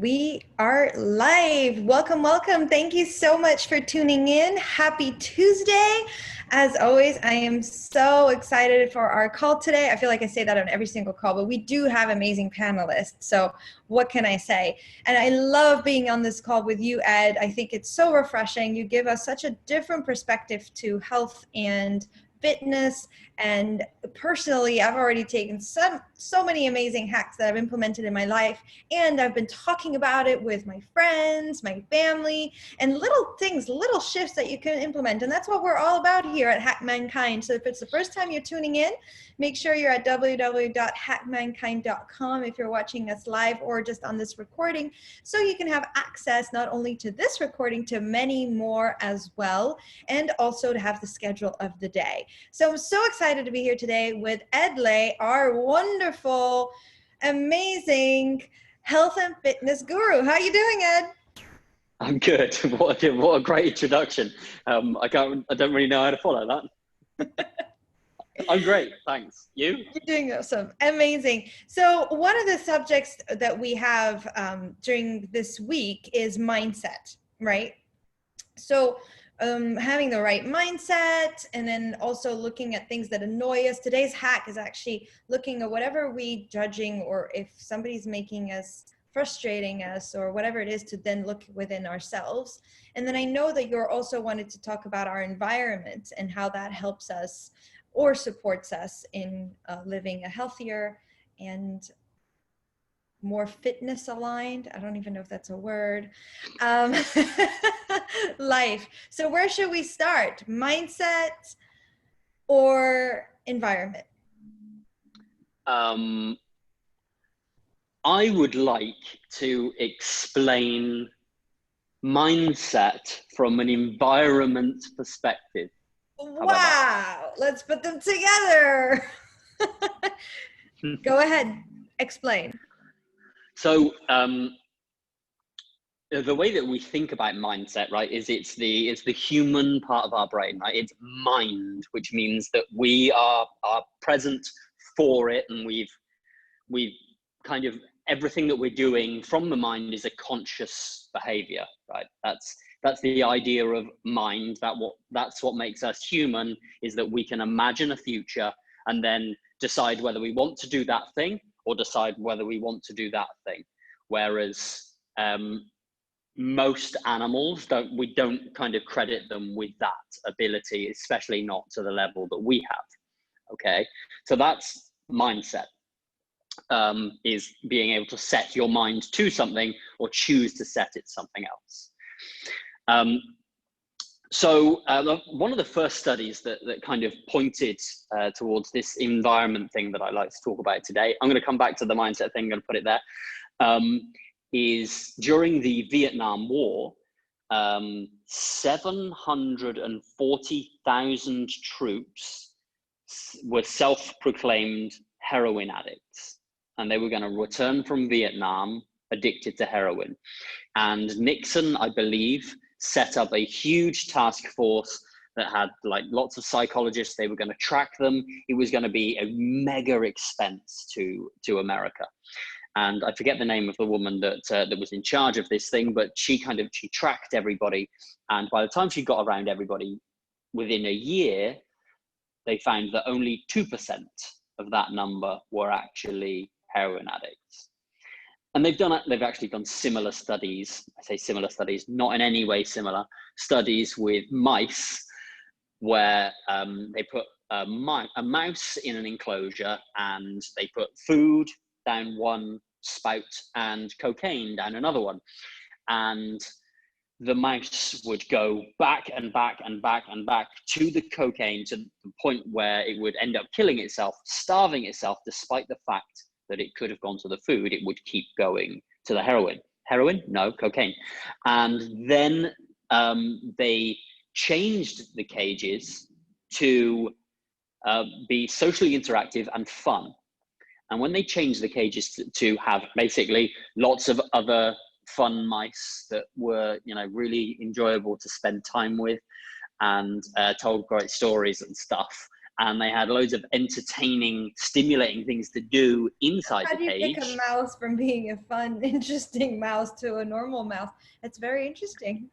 We are live. Welcome, welcome. Thank you so much for tuning in. Happy Tuesday. As always, I am so excited for our call today. I feel like I say that on every single call, but we do have amazing panelists. So what can I say? And I love being on this call with you, Ed. I think it's so refreshing. You give us such a different perspective to health and fitness. And personally, I've already taken so many amazing hacks that I've implemented in my life, and I've been talking about it with my friends, my family, and little things, little shifts that you can implement. And that's what we're all about here at Hack Mankind. So if it's the first time you're tuning in, make sure you're at www.hackmankind.com if you're watching us live or just on this recording, so you can have access not only to this recording, to many more as well, and also to have the schedule of the day. So I'm so excited to be here today with Ed Lay, our wonderful, amazing health and fitness guru. How are you doing, Ed? I'm good. What a great introduction. I don't really know how to follow that. I'm great, thanks. You? You're doing awesome. Amazing. So one of the subjects that we have during this week is mindset, right? So having the right mindset, and then also looking at things that annoy us. Today's hack is actually looking at whatever we judging, or if somebody's making us, frustrating us, or whatever it is, to then look within ourselves. And then I know that you're also wanted to talk about our environment and how that helps us or supports us in living a healthier and more fitness aligned, I don't even know if that's a word, life. So where should we start? Mindset or environment? I would like to explain mindset from an environment perspective. Wow, let's put them together. Go ahead, explain. So the way that we think about mindset, right, is it's the human part of our brain, right? It's mind, which means that we are present for it, and we've kind of, everything that we're doing from the mind is a conscious behavior, right? That's the idea of mind. That's what makes us human, is that we can imagine a future and then decide whether we want to do that thing or decide whether we want to do that thing. Whereas most animals we don't kind of credit them with that ability, especially not to the level that we have. Okay, so that's mindset. Is being able to set your mind to something or choose to set it something else. So one of the first studies that kind of pointed towards this environment thing that I like to talk about today, I'm going to come back to the mindset thing, I'm going to put it there, is during the Vietnam War, 740,000 troops were self-proclaimed heroin addicts, and they were going to return from Vietnam addicted to heroin. And Nixon, I believe, set up a huge task force that had like lots of psychologists. They were going to track them. It was going to be a mega expense to America. And I forget the name of the woman that was in charge of this thing, but she tracked everybody. And by the time she got around everybody, within a year, they found that only 2% of that number were actually heroin addicts. And they've actually done similar studies. I say similar studies, not in any way similar studies with mice, where they put a mouse in an enclosure, and they put food down one spout and cocaine down another one. And the mouse would go back and back and back and back to the cocaine, to the point where it would end up killing itself, starving itself, despite the fact that it could have gone to the food. It would keep going to the heroin. Heroin? No, cocaine. And then they changed the cages to be socially interactive and fun. And when they changed the cages to have basically lots of other fun mice that were, really enjoyable to spend time with, and told great stories and stuff, and they had loads of entertaining, stimulating things to do inside How the do you pick a cage. mouse from being a fun, interesting mouse to a normal mouse? It's very interesting.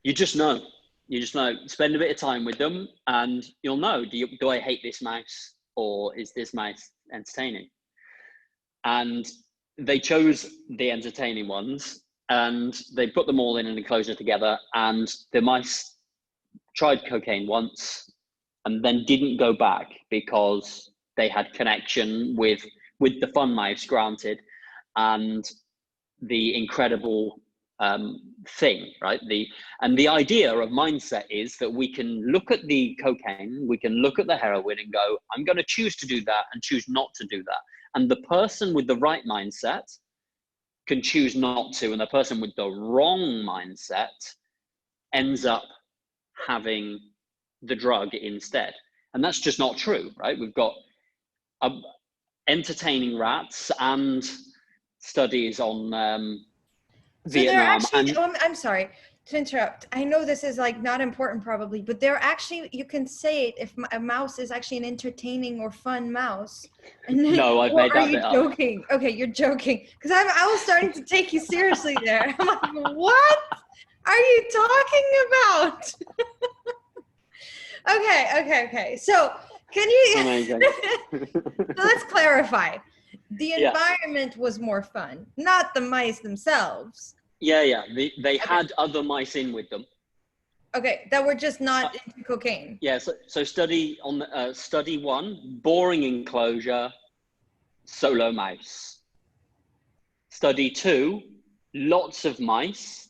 You just know. You just know. Spend a bit of time with them, and you'll know. Do I hate this mouse, or is this mouse entertaining? And they chose the entertaining ones, and they put them all in an enclosure together. And the mice tried cocaine once, and then didn't go back because they had connection with the fun mouse, granted, and the incredible thing, right? The idea of mindset is that we can look at the cocaine, we can look at the heroin and go, I'm going to choose to do that and choose not to do that. And the person with the right mindset can choose not to, and the person with the wrong mindset ends up having the drug instead. And that's just not true, right? We've got entertaining rats and studies on So they're Vietnam. actually, And I'm sorry to interrupt. I know this is like not important probably, but they're actually, you can say it if a mouse is actually an entertaining or fun mouse. And then, no, I've or made are that you bit up. joking? Okay, you're joking. Because I was starting to take you seriously there. I'm like, what are you talking about? Okay. So can you, Amazing. so let's clarify. The Yeah. environment was more fun, not the mice themselves. Yeah. They had other mice in with them. Okay, that were just not into cocaine. Yeah. So study on study 1, boring enclosure, solo mouse. Study 2, lots of mice,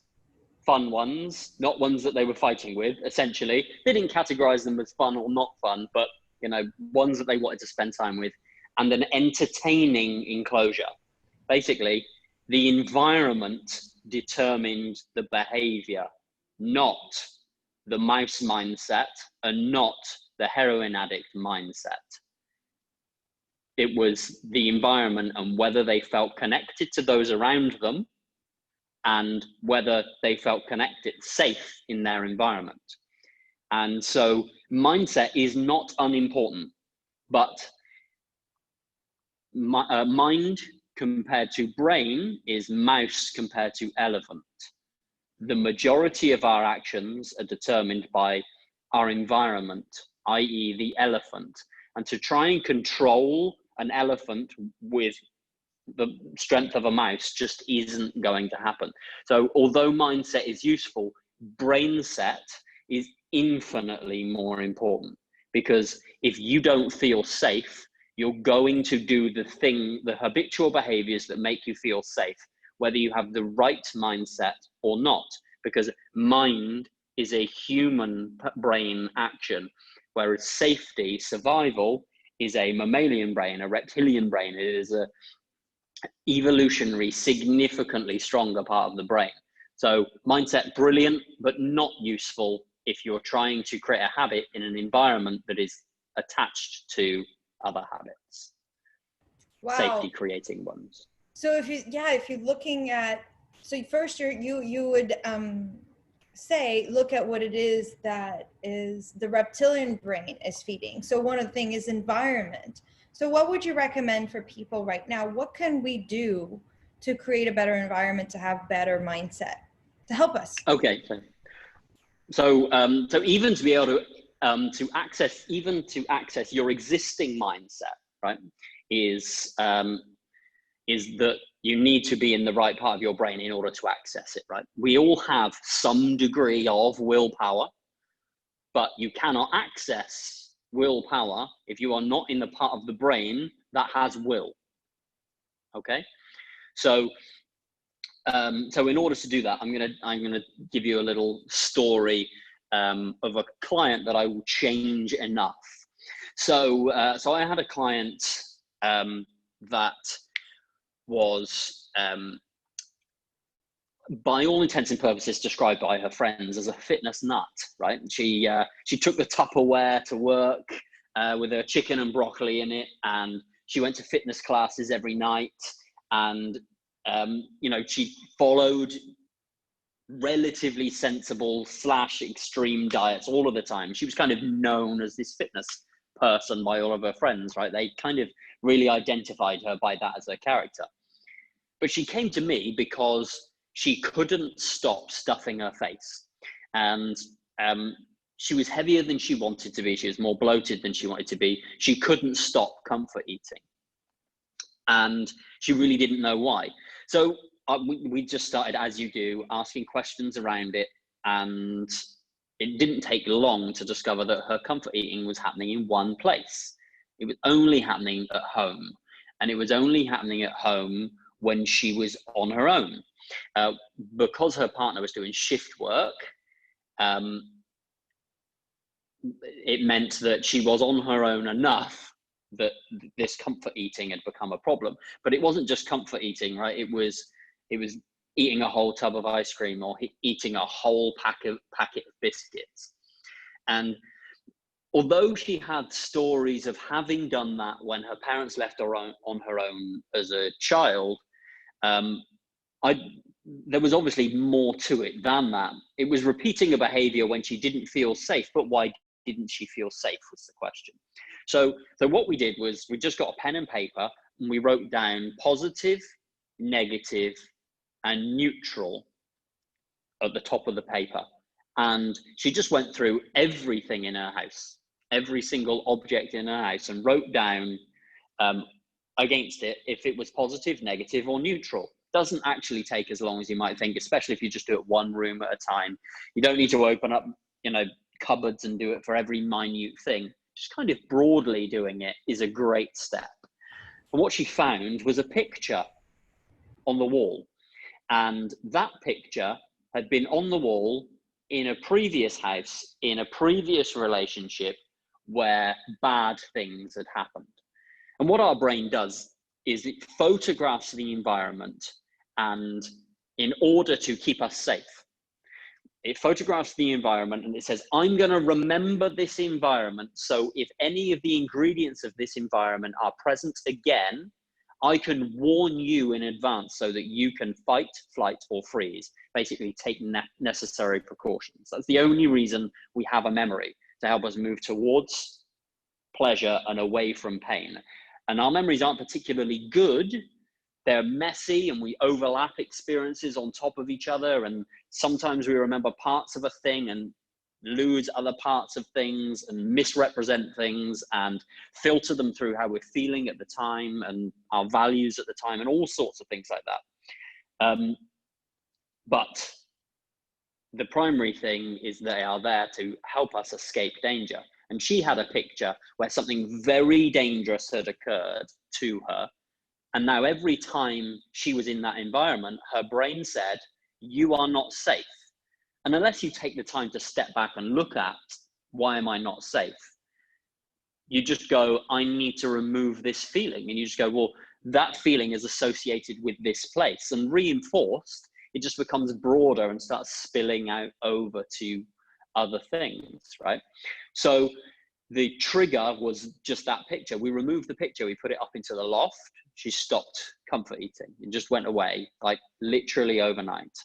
fun ones, not ones that they were fighting with. Essentially, they didn't categorize them as fun or not fun, but ones that they wanted to spend time with, and an entertaining enclosure. Basically, the environment determined the behavior, not the mouse mindset and not the heroin addict mindset. It was the environment and whether they felt connected to those around them and whether they felt connected, safe in their environment. And so mindset is not unimportant, but mind compared to brain is mouse compared to elephant. The majority of our actions are determined by our environment, i.e. the elephant. And to try and control an elephant with the strength of a mouse just isn't going to happen. So although mindset is useful, brain set is infinitely more important, because if you don't feel safe, you're going to do the habitual behaviors that make you feel safe, whether you have the right mindset or not, because mind is a human brain action, whereas safety, survival, is a mammalian brain, a reptilian brain. It is a evolutionary, significantly stronger part of the brain. So mindset, brilliant, but not useful if you're trying to create a habit in an environment that is attached to other habits. Wow. Safety creating ones. So if you're looking at, so first you would say, look at what it is that is the reptilian brain is feeding. So one of the things is environment. So what would you recommend for people right now? What can we do to create a better environment, to have better mindset, to help us? Okay. So even to be able to access your existing mindset, right, is that you need to be in the right part of your brain in order to access it, right? We all have some degree of willpower, but you cannot access willpower if you are not in the part of the brain that has will. Okay, so in order to do that, I'm gonna give you a little story of a client that I will change enough. So I had a client that was, by all intents and purposes, described by her friends as a fitness nut, right? She took the Tupperware to work with her chicken and broccoli in it, and she went to fitness classes every night, and she followed relatively sensible / extreme diets all of the time. She was kind of known as this fitness person by all of her friends, right? They kind of really identified her by that as her character. But she came to me because she couldn't stop stuffing her face. And she was heavier than she wanted to be. She was more bloated than she wanted to be. She couldn't stop comfort eating. And she really didn't know why. So we just started, as you do, asking questions around it. And it didn't take long to discover that her comfort eating was happening in one place. It was only happening at home. And it was only happening at home when she was on her own. Because her partner was doing shift work, it meant that she was on her own enough that this comfort eating had become a problem. But it wasn't just comfort eating, right? It was eating a whole tub of ice cream or eating a whole packet of biscuits. And although she had stories of having done that when her parents left her on her own as a child, there was obviously more to it than that. It was repeating a behavior when she didn't feel safe, but why didn't she feel safe was the question. So what we did was we just got a pen and paper and we wrote down positive, negative, and neutral at the top of the paper. And she just went through everything in her house, every single object in her house, and wrote down against it if it was positive, negative, or neutral. Doesn't actually take as long as you might think, especially if you just do it one room at a time. You don't need to open up, cupboards and do it for every minute thing. Just kind of broadly doing it is a great step. And what she found was a picture on the wall. And that picture had been on the wall in a previous house, in a previous relationship where bad things had happened. And what our brain does is it photographs the environment, and in order to keep us safe, it photographs the environment and it says, I'm going to remember this environment. So if any of the ingredients of this environment are present again, I can warn you in advance so that you can fight, flight, or freeze. Basically, take necessary precautions. That's the only reason we have a memory, to help us move towards pleasure and away from pain. And our memories aren't particularly good. They're messy and we overlap experiences on top of each other. And sometimes we remember parts of a thing and lose other parts of things and misrepresent things and filter them through how we're feeling at the time and our values at the time and all sorts of things like that. But the primary thing is they are there to help us escape danger. And she had a picture where something very dangerous had occurred to her. And now every time she was in that environment, her brain said, you are not safe. And unless you take the time to step back and look at, why am I not safe? You just go, I need to remove this feeling. And you just go, well, that feeling is associated with this place. And reinforced, it just becomes broader and starts spilling out over to other things, right? So the trigger was just that picture. We removed the picture, we put it up into the loft. She stopped comfort eating and just went away, like literally overnight.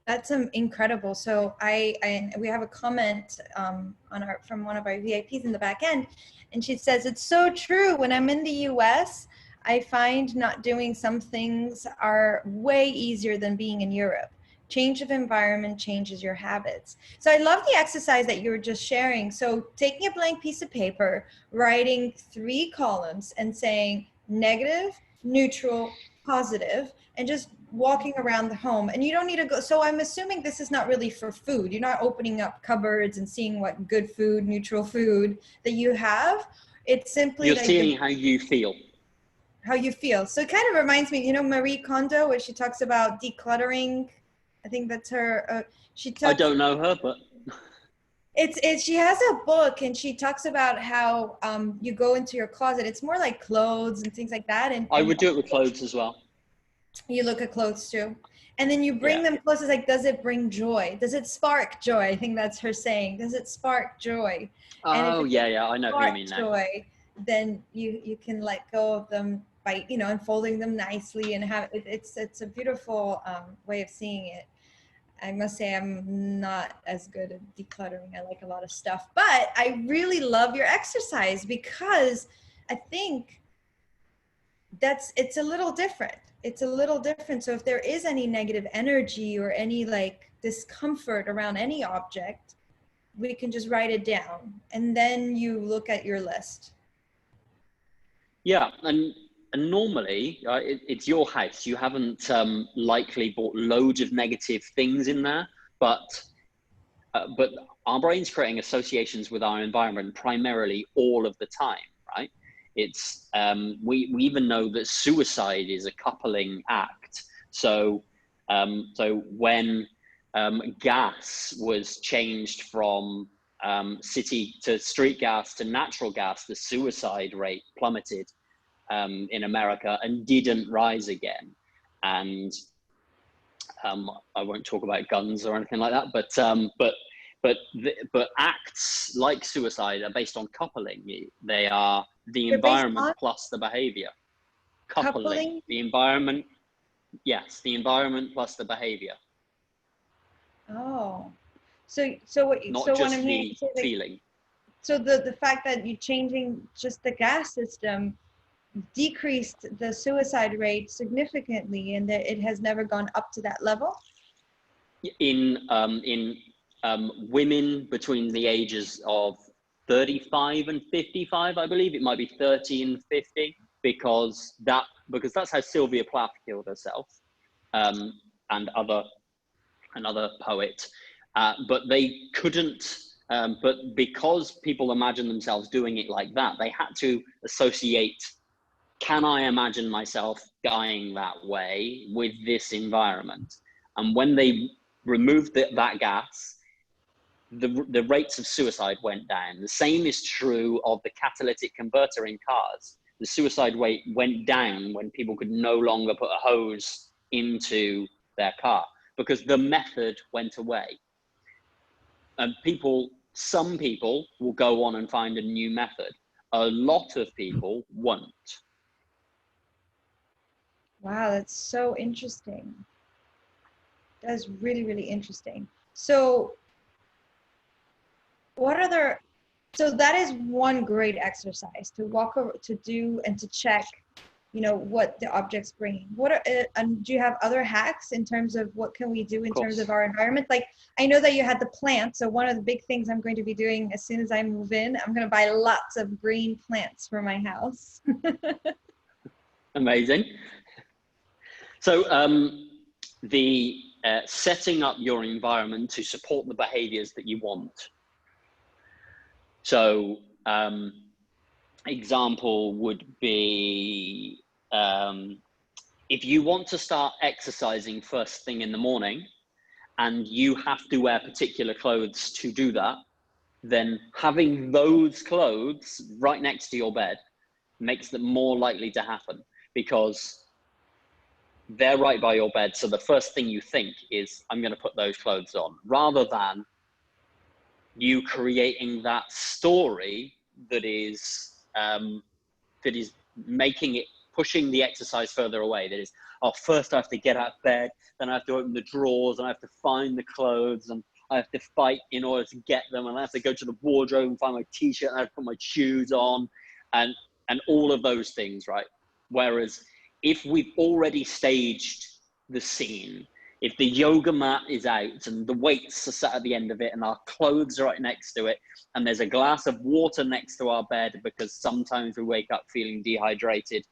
That's incredible. So we have a comment from one of our VIPs in the back end, and she says, it's so true. When I'm in the US, I find not doing some things are way easier than being in Europe. Change of environment changes your habits. So I love the exercise that you were just sharing. So taking a blank piece of paper, writing 3 columns and saying negative, neutral, positive, and just walking around the home. And you don't need to go. So I'm assuming this is not really for food. You're not opening up cupboards and seeing what good food, neutral food that you have. It's simply you're seeing how you feel. How you feel. So it kind of reminds me, Marie Kondo, where she talks about decluttering. I think that's her. I don't know her, but she has a book and she talks about how you go into your closet. It's more like clothes and things like that. And I would do it with clothes as well. You look at clothes too. And then you bring them close. It's like, does it bring joy? Does it spark joy? I think that's her saying. Does it spark joy? Oh, yeah. I know what you mean now. Joy, then you can let go of them by, unfolding them nicely and have it's a beautiful way of seeing it. I must say I'm not as good at decluttering. I like a lot of stuff, but I really love your exercise because I think it's a little different. It's a little different. So if there is any negative energy or any like discomfort around any object, we can just write it down and then you look at your list. Yeah, and normally it's your house. You haven't likely bought loads of negative things in there, but our brain's creating associations with our environment primarily all of the time, right? It's we even know that suicide is a coupling act. So so when gas was changed from city to street gas to natural gas, the suicide rate plummeted in America and didn't rise again. And I won't talk about guns or anything like that, but acts like suicide are based on coupling. They are the They're based environment on plus the behavior. coupling. The environment, yes, the environment plus the behavior, Oh, so not what I'm just hearing the you say, like, feeling. so the fact that you changing just the gas system decreased the suicide rate significantly and that it has never gone up to that level. In women between the ages of 35 and 55, I believe it might be 30 and 50, because that's how Sylvia Plath killed herself, and another poet. But they couldn't. But because people imagine themselves doing it like that, they had to associate. Can I imagine myself dying that way with this environment? And when they removed that gas, the rates of suicide went down. The same is true of the catalytic converter in cars. The suicide rate went down when people could no longer put a hose into their car because the method went away. And some people will go on and find a new method. A lot of people won't. Wow, that's so interesting. That's really, really interesting. So so that is one great exercise to walk over, to do and to check, what the object's bringing. Do you have other hacks in terms of what can we do in terms of our environment? Like, I know that you had the plants. So one of the big things I'm going to be doing as soon as I move in, I'm going to buy lots of green plants for my house. Amazing. So the setting up your environment to support the behaviors that you want. So example would be if you want to start exercising first thing in the morning and you have to wear particular clothes to do that, then having those clothes right next to your bed makes them more likely to happen because they're right by your bed. So the first thing you think is, I'm going to put those clothes on, rather than you creating that story that is pushing the exercise further away. That is, first I have to get out of bed, then I have to open the drawers, and I have to find the clothes, and I have to fight in order to get them, and I have to go to the wardrobe and find my t-shirt, and I have to put my shoes on, and all of those things, right? Whereas if we've already staged the scene, if the yoga mat is out and the weights are sat at the end of it and our clothes are right next to it and there's a glass of water next to our bed because sometimes we wake up feeling dehydrated,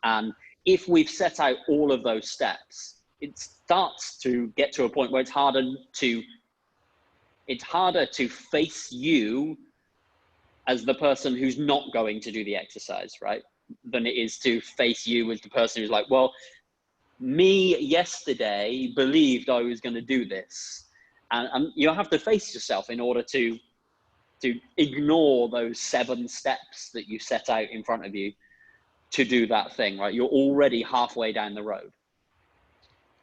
and if we've set out all of those steps, it starts to get to a point where it's harder to face you as the person who's not going to do the exercise, right? Than it is to face you as the person who's like, well, me yesterday believed I was going to do this, and you have to face yourself in order to ignore those 7 steps that you set out in front of you to do that thing, right? You're already halfway down the road.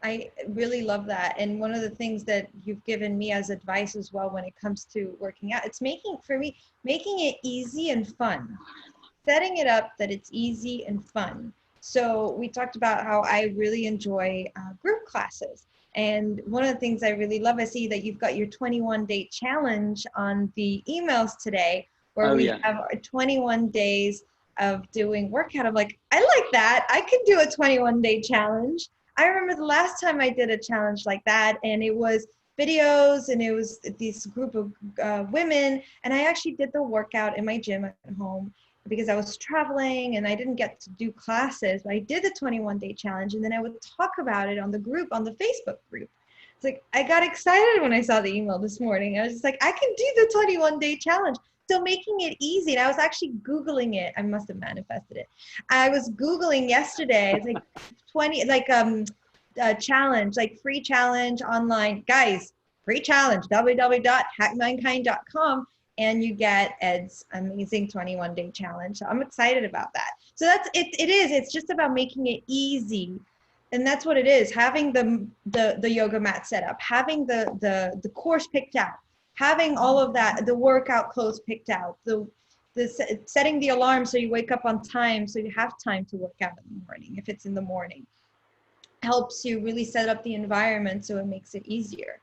I really love that. And one of the things that you've given me as advice as well when it comes to working out, it's making it easy and fun, setting it up that it's easy and fun. So we talked about how I really enjoy group classes. And one of the things I really love, I see that you've got your 21-day challenge on the emails today, where Oh we yeah. have 21 days of doing workout. I'm like, I like that. I could do a 21-day challenge. I remember the last time I did a challenge like that, and it was videos, and it was this group of women, and I actually did the workout in my gym at home because I was traveling and I didn't get to do classes. But I did the 21-day challenge, and then I would talk about it on the group, on the Facebook group. It's like, I got excited when I saw the email this morning. I was just like, I can do the 21-day challenge. So making it easy. And I was actually Googling it. I must have manifested it. I was Googling yesterday. It's like 20, like challenge, like free challenge online. Guys, free challenge, www.hackmankind.com, and you get Ed's amazing 21-day challenge. So I'm excited about that. So that's it. It is. It's just about making it easy. And that's what it is. Having the yoga mat set up, having the course picked out, having all of that, the workout clothes picked out, the setting the alarm so you wake up on time, so you have time to work out in the morning if it's in the morning, helps you really set up the environment so it makes it easier.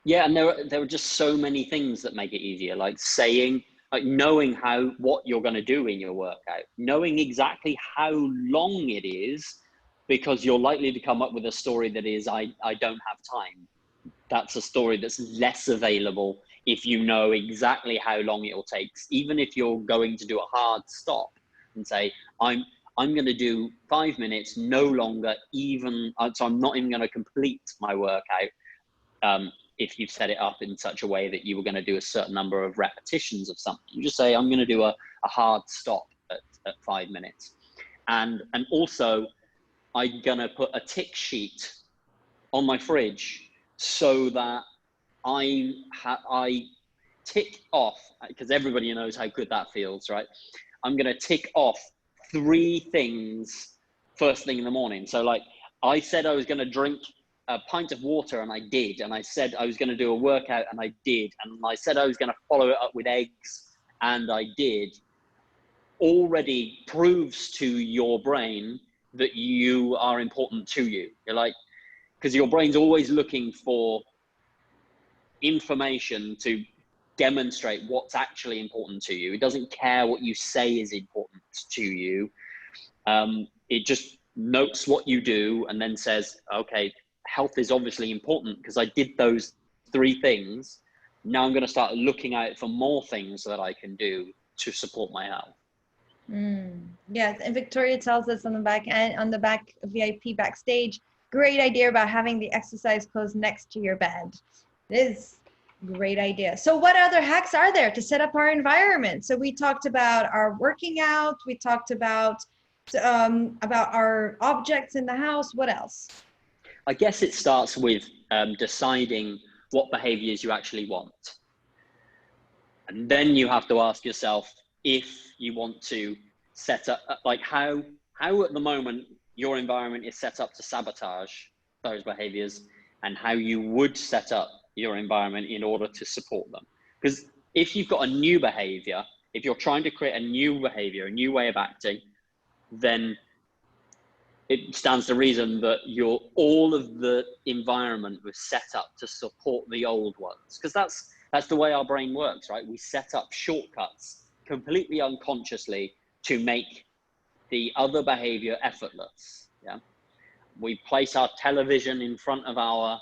Yeah, and there are just so many things that make it easier, like saying, like knowing what you're going to do in your workout, knowing exactly how long it is, because you're likely to come up with a story that is, I don't have time. That's a story that's less available if you know exactly how long it will take. Even if you're going to do a hard stop and say, I'm going to do 5 minutes, no longer, even, so I'm not even going to complete my workout. If you've set it up in such a way that you were going to do a certain number of repetitions of something, you just say, I'm going to do a hard stop at 5 minutes. And also, I'm going to put a tick sheet on my fridge so that I tick off, because everybody knows how good that feels, right? I'm going to tick off 3 things first thing in the morning. So like, I said I was going to drink a pint of water, and I did. And I said I was going to do a workout, and I did. And I said I was going to follow it up with eggs, and I did. Already proves to your brain that you are important to you. You're like, because your brain's always looking for information to demonstrate what's actually important to you. It doesn't care what you say is important to you. It just notes what you do and then says, okay, health is obviously important because I did those 3 things. Now I'm going to start looking out for more things that I can do to support my health. Yes, and Victoria tells us on the back end, on the back VIP backstage, great idea about having the exercise clothes next to your bed. It is a great idea. So what other hacks are there to set up our environment? So we talked about our working out. We talked about our objects in the house. What else? I guess it starts with deciding what behaviors you actually want. And then you have to ask yourself if you want to set up, like how at the moment your environment is set up to sabotage those behaviors, and how you would set up your environment in order to support them. Because if you've got a new behavior, if you're trying to create a new behavior, a new way of acting, then it stands to reason that all of the environment was set up to support the old ones. Because that's the way our brain works, right? We set up shortcuts completely unconsciously to make the other behavior effortless. Yeah. We place our television in front of our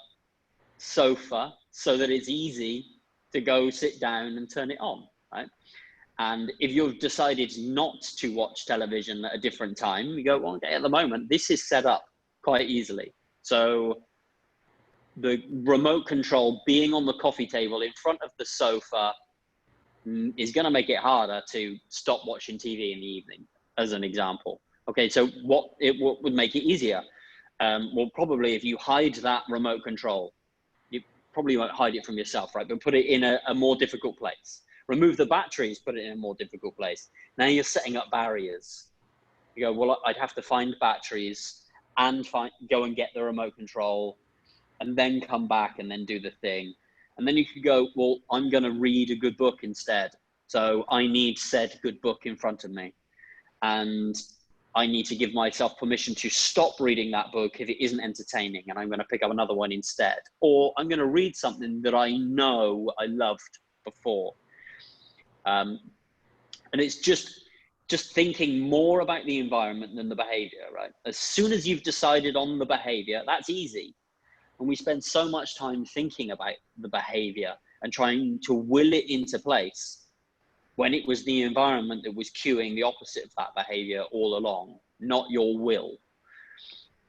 sofa so that it's easy to go sit down and turn it on, right? And if you've decided not to watch television at a different time, you go, well, okay, at the moment, this is set up quite easily. So the remote control being on the coffee table in front of the sofa is going to make it harder to stop watching TV in the evening, as an example. Okay, so what would make it easier? Well, probably if you hide that remote control, you probably won't hide it from yourself, right? But put it in a more difficult place. Remove the batteries, put it in a more difficult place. Now you're setting up barriers. You go, well, I'd have to find batteries and go and get the remote control and then come back and then do the thing. And then you could go, well, I'm going to read a good book instead. So I need said good book in front of me. And I need to give myself permission to stop reading that book if it isn't entertaining, and I'm going to pick up another one instead. Or I'm going to read something that I know I loved before. And it's just thinking more about the environment than the behavior, right? As soon as you've decided on the behavior, that's easy. And we spend so much time thinking about the behavior and trying to will it into place, when it was the environment that was cueing the opposite of that behavior all along, not your will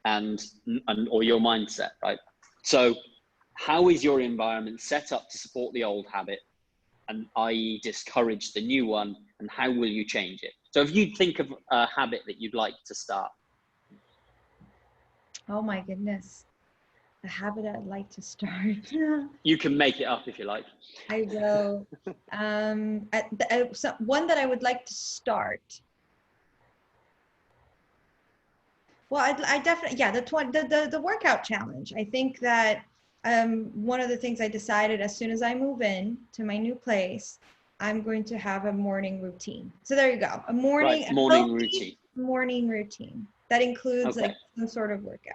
or your mindset, right? So how is your environment set up to support the old habit, and i.e. discourage the new one, and how will you change it? So if you think of a habit that you'd like to start. Oh my goodness. A habit I'd like to start. You can make it up if you like. I will. One that I would like to start. Well, I definitely, yeah, the workout challenge. I think that one of the things I decided as soon as I move in to my new place, I'm going to have a morning routine. So there you go, a morning routine. Morning routine that includes like some sort of workout.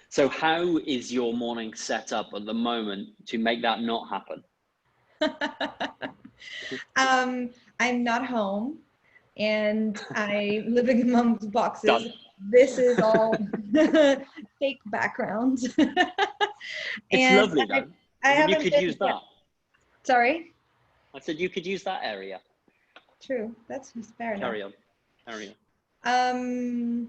So how is your morning set up at the moment to make that not happen? I'm not home, and I'm living in mom's boxes. Done. This is all fake background. It's lovely though. You could use that. Sorry? I said you could use that area. True. That's fair enough. Carry on.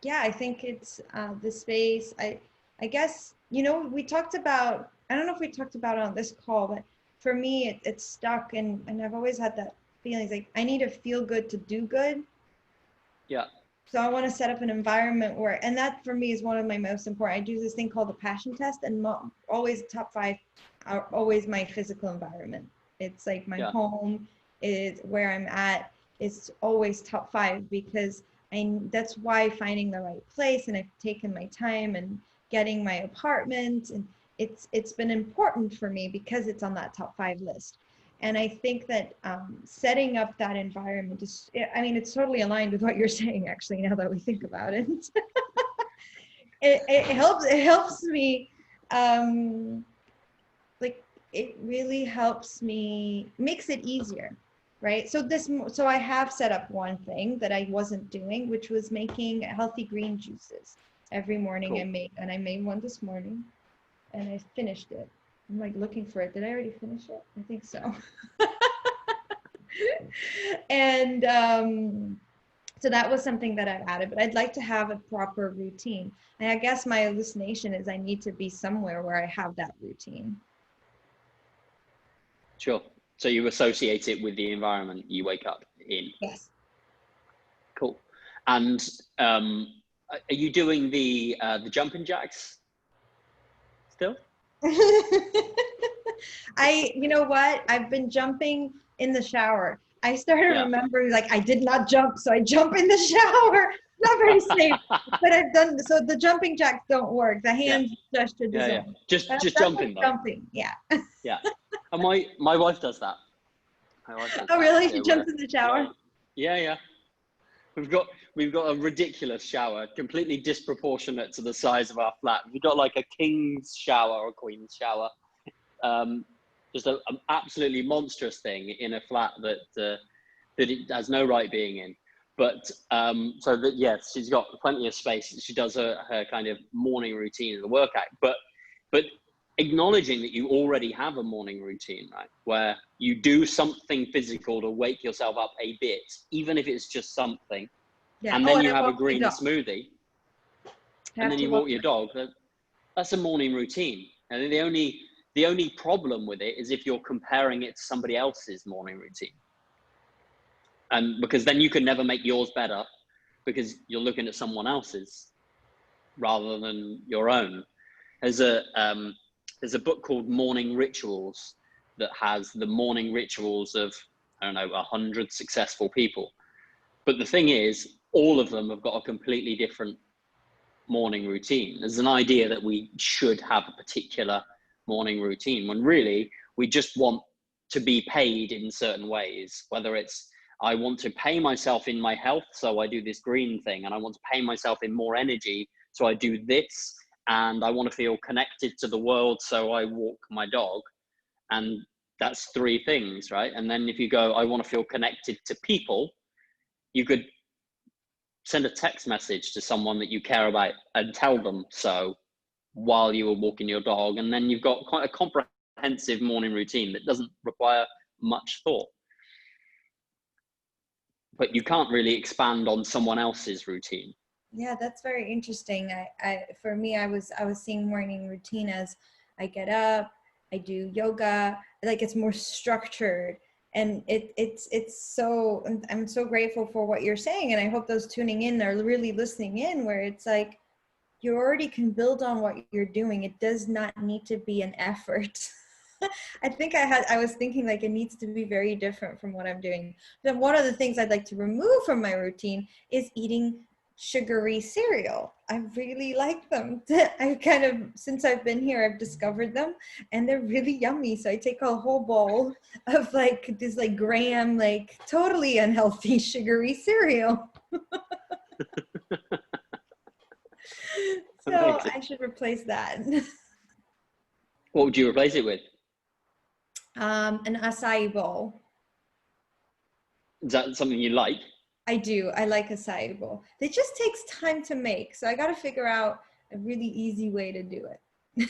Yeah, I think it's the space. I guess, we talked about, I don't know if we talked about it on this call, but for me, it's stuck, and I've always had that feeling like I need to feel good to do good. Yeah. So I want to set up an environment where, and that for me is one of my most important. I do this thing called the passion test, and always top 5 are always my physical environment. It's like my home is where I'm at. It's always top 5 because that's why finding the right place, and I've taken my time and getting my apartment, and it's been important for me because it's on that top 5 list. And I think that setting up that environment is, it's totally aligned with what you're saying, actually, now that we think about it. It helps me, it really helps me, makes it easier, right? So I have set up one thing that I wasn't doing, which was making healthy green juices every morning. Cool. I made one this morning, and I finished it. I'm like looking for it. Did I already finish it? I think so. And so that was something that I've added, but I'd like to have a proper routine. And I guess my hallucination is I need to be somewhere where I have that routine. Sure. So you associate it with the environment you wake up in? Yes. Cool. And are you doing the jumping jacks still? You know what? I've been jumping in the shower. I started remembering, like, I did not jump, so I jump in the shower. Not very safe, but I've done, so the jumping jacks don't work. The hands gesture doesn't. Just jumping though. Jumping, yeah. Yeah. And my wife does that. Oh really? She jumps in the shower? Yeah. We've got a ridiculous shower, completely disproportionate to the size of our flat. We've got like a king's shower or queen's shower. Just an absolutely monstrous thing in a flat that it has no right being in. But so that, yes, she's got plenty of space. She does her kind of morning routine and the workout. But acknowledging that you already have a morning routine, right, where you do something physical to wake yourself up a bit, even if it's just something, and then you have a green smoothie, and then you walk your dog. That's a morning routine. And the only problem with it is if you're comparing it to somebody else's morning routine. And because then you can never make yours better because you're looking at someone else's rather than your own. There's a book called Morning Rituals that has the morning rituals of, 100 successful people. But the thing is, all of them have got a completely different morning routine. There's an idea that we should have a particular morning routine when really we just want to be paid in certain ways, whether it's I want to pay myself in my health, so I do this green thing, and I want to pay myself in more energy, so I do this, and I want to feel connected to the world, so I walk my dog. And that's 3 things, right? And then if you go, I want to feel connected to people, you could send a text message to someone that you care about and tell them so while you were walking your dog. And then you've got quite a comprehensive morning routine that doesn't require much thought. But you can't really expand on someone else's routine. Yeah, that's very interesting. For me, I was seeing morning routine as I get up, I do yoga, like it's more structured, and it's so, I'm so grateful for what you're saying, and I hope those tuning in are really listening in, where it's like you already can build on what you're doing. It does not need to be an effort. I think I was thinking like it needs to be very different from what I'm doing. Then one of the things I'd like to remove from my routine is eating sugary cereal. I really like them. I kind of, since I've been here, I've discovered them, and they're really yummy. So I take a whole bowl of like this like graham, like totally unhealthy sugary cereal. So Amazing. I should replace that. What would you replace it with? An acai bowl. Is that something you like? I do. I like acai bowl. It just takes time to make. So I got to figure out a really easy way to do it.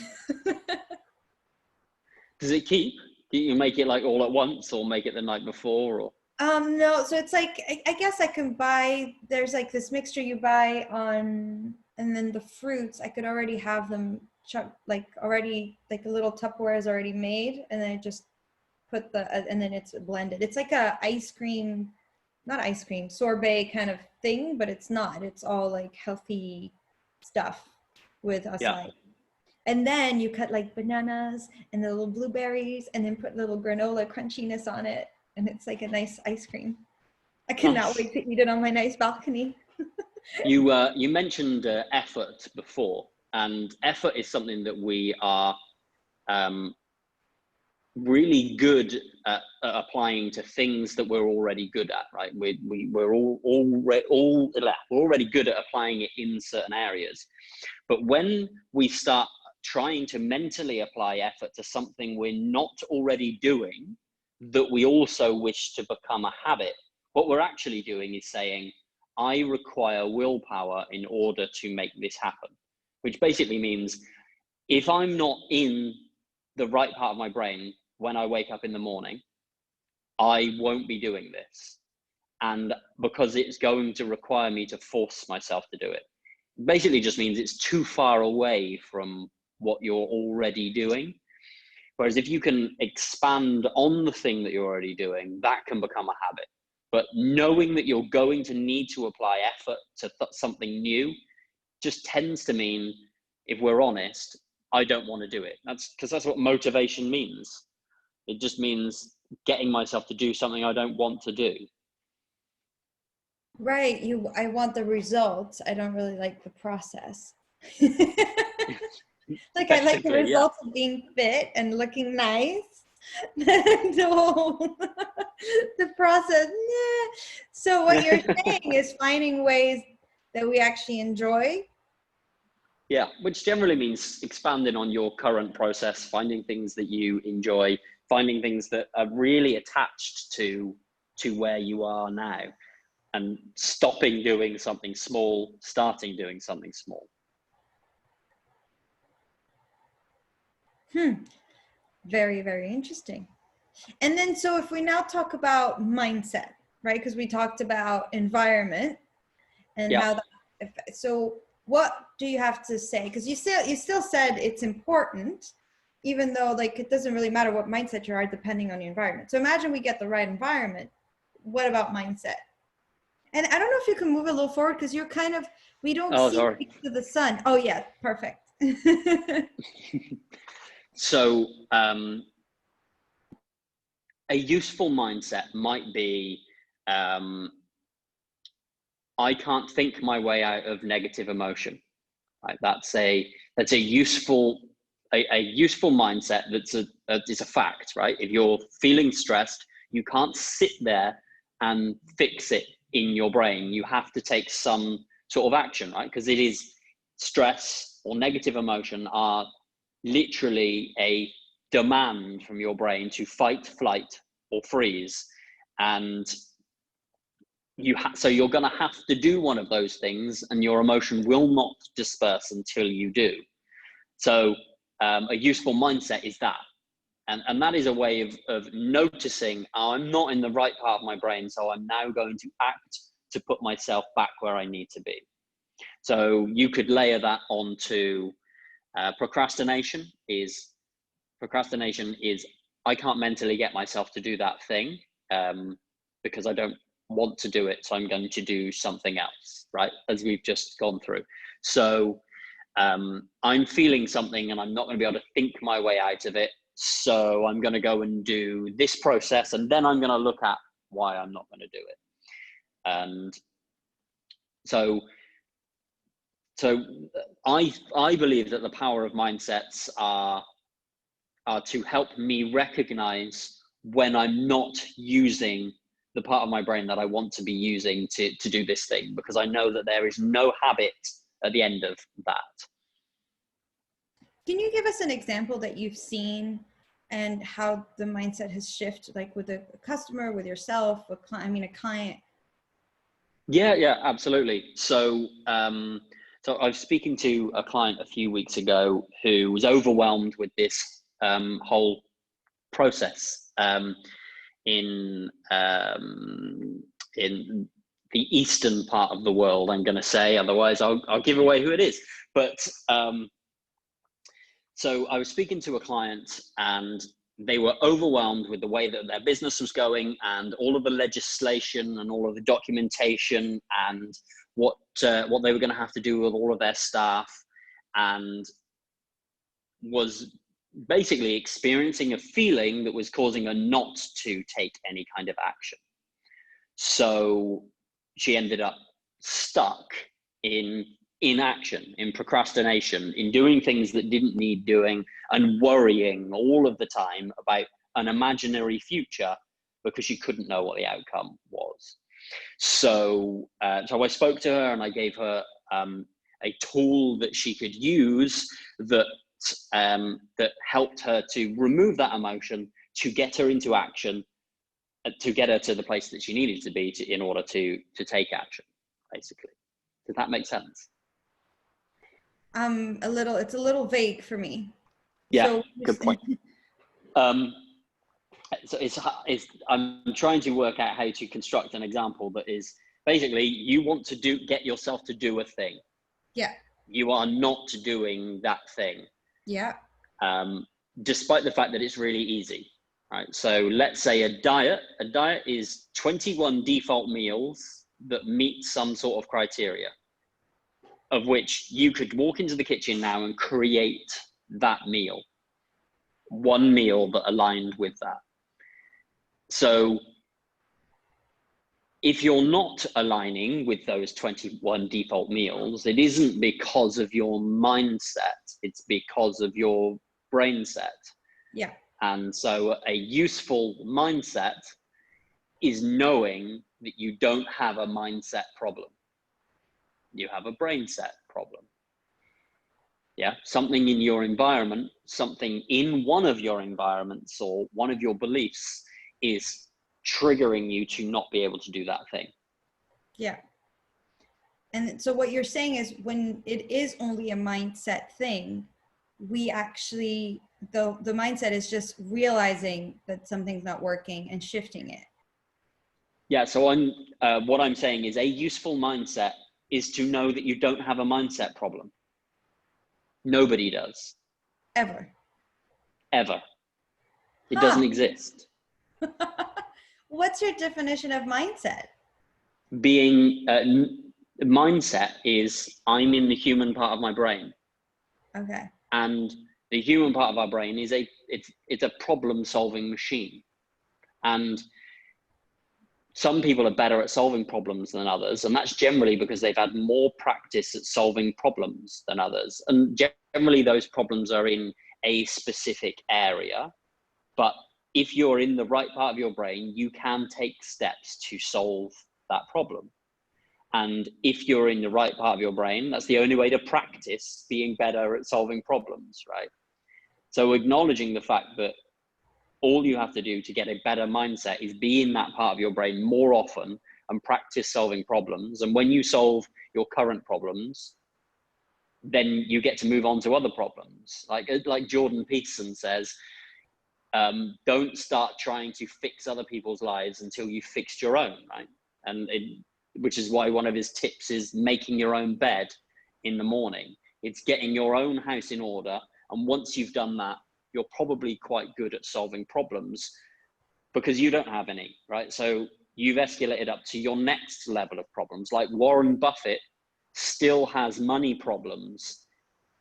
Does it keep? Do you make it like all at once, or make it the night before, or? No, so it's like, I guess I can buy, there's like this mixture you buy on, and then the fruits, I could already have them like already, like a little Tupperware is already made, and then I just put and then it's blended. It's like a ice cream, not ice cream, sorbet kind of thing, but it's not. It's all like healthy stuff with acai. Yeah. And then you cut like bananas and the little blueberries, and then put little granola crunchiness on it. And it's like a nice ice cream. I cannot wait to eat it on my nice balcony. You mentioned effort before, and effort is something that we are really good at applying to things that we're already good at, right? We're already good at applying it in certain areas. But when we start trying to mentally apply effort to something we're not already doing, that we also wish to become a habit, what we're actually doing is saying, I require willpower in order to make this happen, which basically means if I'm not in the right part of my brain when I wake up in the morning, I won't be doing this. And because it's going to require me to force myself to do it, basically just means it's too far away from what you're already doing. Whereas if you can expand on the thing that you're already doing, that can become a habit. But knowing that you're going to need to apply effort to something new just tends to mean, if we're honest, I don't want to do it. That's because that's what motivation means. It just means getting myself to do something I don't want to do. Right. I want the results. I don't really like the process. Like I like the results of being fit and looking nice. No, the process. Nah. So what you're saying is finding ways that we actually enjoy. Yeah, which generally means expanding on your current process, finding things that you enjoy, finding things that are really attached to where you are now, and stopping doing something small, starting doing something small. Very, very interesting. And then, so if we now talk about mindset, right? Because we talked about environment and how that, so what do you have to say? Because you still said it's important, even though like it doesn't really matter what mindset you are depending on the environment. So imagine we get the right environment. What about mindset? And I don't know if you can move a little forward because you're kind of, we don't see to the sun. Oh yeah, perfect. So a useful mindset might be, I can't think my way out of negative emotion. Right? That's a useful mindset. It's a fact, right? If you're feeling stressed, you can't sit there and fix it in your brain. You have to take some sort of action, right? Because it is stress or negative emotion are literally a demand from your brain to fight, flight, or freeze. And so you're going to have to do one of those things, and your emotion will not disperse until you do. So a useful mindset is that. And that is a way of noticing, oh, I'm not in the right part of my brain, so I'm now going to act to put myself back where I need to be. So you could layer that onto procrastination is I can't mentally get myself to do that thing because I don't want to do it, so I'm going to do something else, right? As we've just gone through. So I'm feeling something and I'm not going to be able to think my way out of it, so I'm going to go and do this process, and then I'm going to look at why I'm not going to do it. And so I believe that the power of mindsets are to help me recognize when I'm not using the part of my brain that I want to be using to do this thing, because I know that there is no habit at the end of that. Can you give us an example that you've seen and how the mindset has shifted, like with a customer, with yourself, a client? Yeah, absolutely. So so I was speaking to a client a few weeks ago who was overwhelmed with this whole process in the eastern part of the world, I'm going to say, otherwise I'll give away who it is. But so I was speaking to a client, and they were overwhelmed with the way that their business was going, and all of the legislation and all of the documentation, and what they were going to have to do with all of their staff, and was basically experiencing a feeling that was causing her not to take any kind of action. So she ended up stuck in inaction, in procrastination, in doing things that didn't need doing, and worrying all of the time about an imaginary future because she couldn't know what the outcome was. So I spoke to her and I gave her a tool that she could use that helped her to remove that emotion, to get her into action, to get her to the place that she needed to be in order to take action, basically. Does that make sense? It's a little vague for me. Yeah, so, good point. So I'm trying to work out how to construct an example that is basically, you want to get yourself to do a thing. Yeah. You are not doing that thing. Yeah. Despite the fact that it's really easy, right? So let's say a diet is 21 default meals that meet some sort of criteria, of which you could walk into the kitchen now and create that meal, one meal that aligned with that. So if you're not aligning with those 21 default meals, it isn't because of your mindset, it's because of your brain set. Yeah. And so a useful mindset is knowing that you don't have a mindset problem. You have a brain set problem. Yeah, something in your environment, something in one of your environments or one of your beliefs is triggering you to not be able to do that thing. Yeah. And so what you're saying is, when it is only a mindset thing, we actually, the mindset is just realizing that something's not working and shifting it. Yeah, so what I'm saying is, a useful mindset is to know that you don't have a mindset problem. Nobody does. Ever. It doesn't exist. What's your definition of mindset? Being mindset is, I'm in the human part of my brain. Okay. And the human part of our brain is it's a problem-solving machine. And some people are better at solving problems than others, and that's generally because they've had more practice at solving problems than others. And generally those problems are in a specific area, but if you're in the right part of your brain, you can take steps to solve that problem. And if you're in the right part of your brain, that's the only way to practice being better at solving problems, right? So acknowledging the fact that all you have to do to get a better mindset is be in that part of your brain more often and practice solving problems. And when you solve your current problems, then you get to move on to other problems. Like Jordan Peterson says, don't start trying to fix other people's lives until you've fixed your own, right? Which is why one of his tips is making your own bed in the morning. It's getting your own house in order. And once you've done that, you're probably quite good at solving problems because you don't have any, right? So you've escalated up to your next level of problems. Like Warren Buffett still has money problems.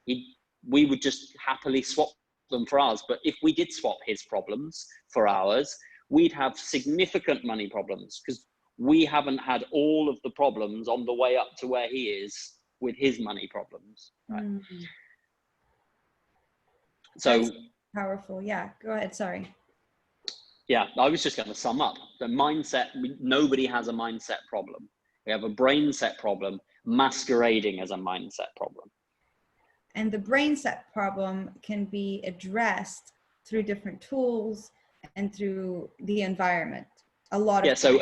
We would just happily swap them for ours. But if we did swap his problems for ours, we'd have significant money problems because we haven't had all of the problems on the way up to where he is with his money problems, right? Mm-hmm. So that's powerful. Yeah, go ahead. Sorry. Yeah, I was just going to sum up the mindset. Nobody has a mindset problem. We have a brain set problem masquerading as a mindset problem. And the brain set problem can be addressed through different tools and through the environment. A lot of so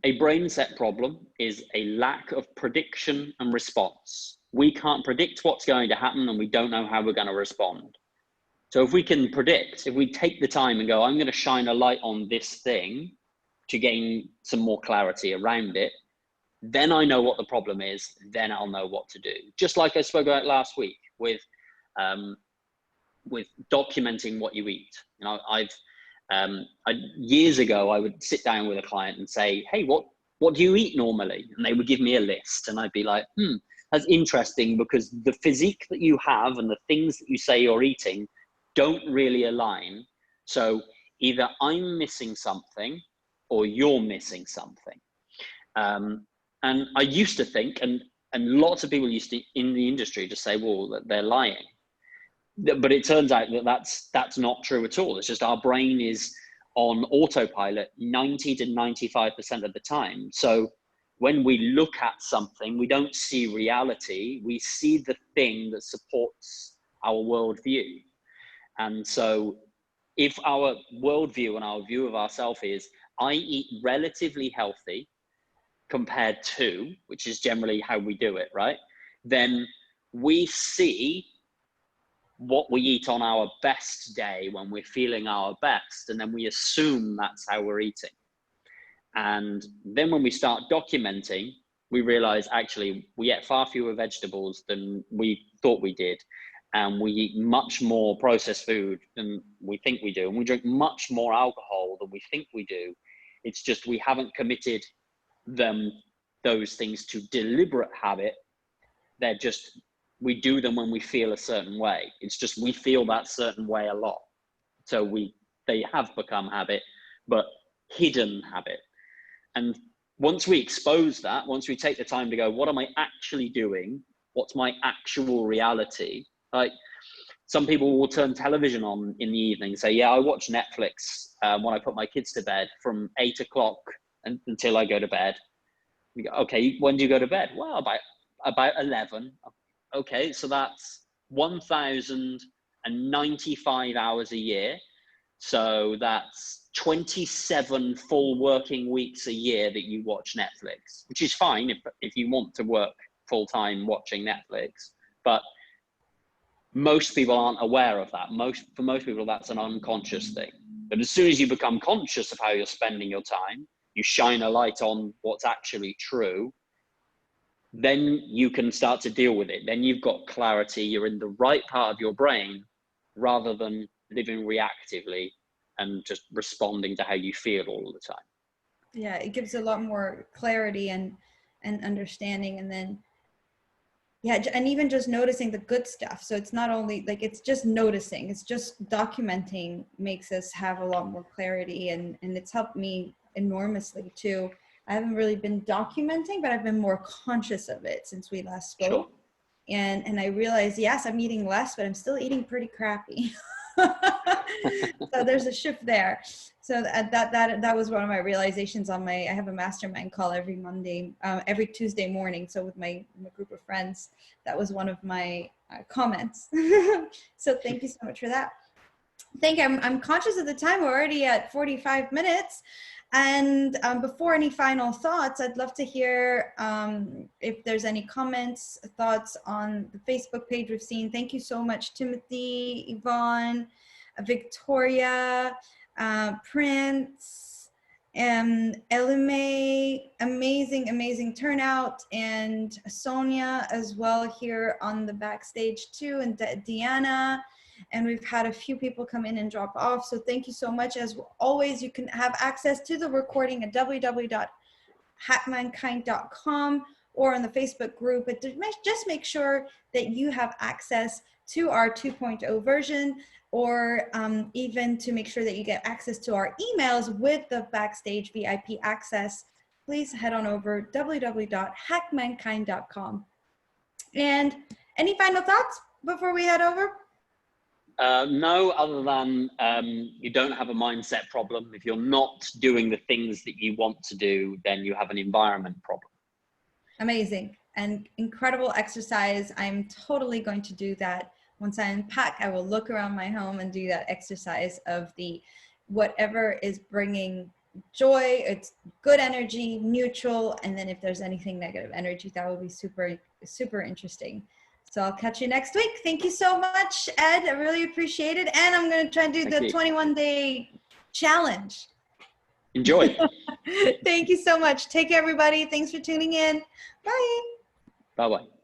a brain set problem is a lack of prediction and response. We can't predict what's going to happen and we don't know how we're going to respond. So if we can predict, if we take the time and go, I'm going to shine a light on this thing to gain some more clarity around it, then I know what the problem is, then I'll know what to do. Just like I spoke about last week with documenting what you eat. You know, years ago, I would sit down with a client and say, hey, what do you eat normally? And they would give me a list and I'd be like, that's interesting because the physique that you have and the things that you say you're eating don't really align. So either I'm missing something or you're missing something. And I used to think, and lots of people used to in the industry just say, well, that they're lying. But it turns out that that's not true at all. It's just our brain is on autopilot 90 to 95% of the time. So when we look at something, we don't see reality. We see the thing that supports our worldview. And so if our worldview and our view of ourselves is, I eat relatively healthy compared to, which is generally how we do it, right? Then we see what we eat on our best day when we're feeling our best, and then we assume that's how we're eating. And then when we start documenting, we realize actually we eat far fewer vegetables than we thought we did. And we eat much more processed food than we think we do. And we drink much more alcohol than we think we do. It's just we haven't committed those things to deliberate habit. They're just, we do them when we feel a certain way. It's just we feel that certain way a lot. So they have become habit, but hidden habit. And once we expose that, once we take the time to go, what am I actually doing? What's my actual reality? Like some people will turn television on in the evening and say, yeah, I watch Netflix when I put my kids to bed from 8 o'clock until I go to bed. We go, okay, when do you go to bed? Well, about 11. Okay, so that's 1,095 hours a year. So that's 27 full working weeks a year that you watch Netflix, which is fine if you want to work full time watching Netflix. But most people aren't aware of that. For most people, that's an unconscious thing. But as soon as you become conscious of how you're spending your time, you shine a light on what's actually true, then you can start to deal with it. Then you've got clarity. You're in the right part of your brain rather than living reactively and just responding to how you feel all the time. Yeah, it gives a lot more clarity and understanding. And then yeah, and even just noticing the good stuff. So it's not only like, it's just noticing, it's just documenting makes us have a lot more clarity, and it's helped me enormously too. I haven't really been documenting, but I've been more conscious of it since we last spoke. Sure. And I realized, yes, I'm eating less, but I'm still eating pretty crappy. So there's a shift there. So that was one of my realizations on I have a mastermind call every Monday, every Tuesday morning. So with my group of friends, that was one of my comments. So thank you so much for that. I'm conscious of the time. We're already at 45 minutes. And before any final thoughts, I'd love to hear if there's any comments, thoughts on the Facebook page we've seen. Thank you so much, Timothy, Yvonne, Victoria, Prince, and Elime, amazing turnout, and Sonia as well here on the backstage too, and Deanna. And we've had a few people come in and drop off. So thank you so much. As always, you can have access to the recording at www.hackmankind.com or on the Facebook group. But just make sure that you have access to our 2.0 version, or even to make sure that you get access to our emails with the Backstage VIP access. Please head on over www.hackmankind.com. And any final thoughts before we head over? No, other than you don't have a mindset problem. If you're not doing the things that you want to do, then you have an environment problem. Amazing and incredible exercise. I'm totally going to do that. Once I unpack, I will look around my home and do that exercise of whatever is bringing joy, it's good energy, neutral, and then if there's anything negative energy, that would be super, super interesting. So I'll catch you next week. Thank you so much, Ed. I really appreciate it. And I'm going to try and do the 21-day challenge. Enjoy. Thank you so much. Take care, everybody. Thanks for tuning in. Bye. Bye-bye.